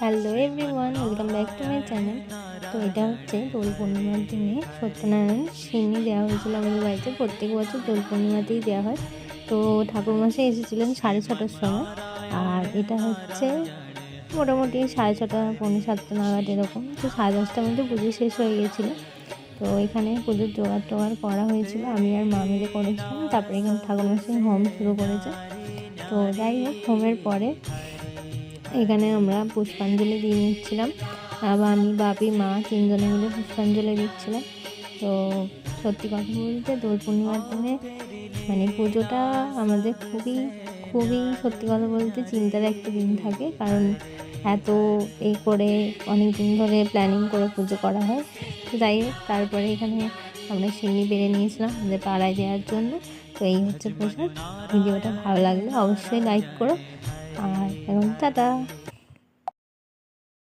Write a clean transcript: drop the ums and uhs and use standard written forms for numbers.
Hello everyone, welcome back to my channel. তো এটা হচ্ছে দোল পূর্ণিমার দিনে সত্যনারায়ণ সিন্নি দেওয়া হয়েছিল আমাদের বাড়িতে। প্রত্যেক বছর দোল পূর্ণিমাতেই দেওয়া হয়। তো ঠাকুরমশাই এসেছিলেন 6:30টার সময়। আর এটা হচ্ছে মোটামুটি 6:30 পৌনে 7টা নাগাদ এরকম। তো 10:30টার মধ্যে পুজো শেষ হয়ে গেছিলো। তো এখানে পুজোর জোগাড় টোগাড় করা হয়েছিল, আমি আর মা মিলে করেছিলাম। তারপরে এখানে ঠাকুরমশাই হোম শুরু করেছে। তো যাই হোক, হোমের পরে এখানে আমরা পুষ্পাঞ্জলি দিয়ে নিচ্ছিলাম। আমি, বাপি, মা তিনজনে মিলে পুষ্পাঞ্জলি দিচ্ছিলাম। তো সত্যি কথা বলতে দোল পূর্ণিমার দিনে পুজোটা আমাদের খুবই খুবই সত্যি কথা বলতে চিন্তার একটা দিন থাকে। কারণ এত করে অনেক দিন ধরে প্ল্যানিং করে পুজো করা হয়। তো যাই হোক, তারপরে এখানে আমরা সিন্নি বেড়ে নিয়েছিলাম আমাদের পাড়ায় দেওয়ার জন্য। তো এই হচ্ছে প্রসাদ। ভিডিওটা ভালো লাগলে অবশ্যই লাইক করো। আর এখন টাটা।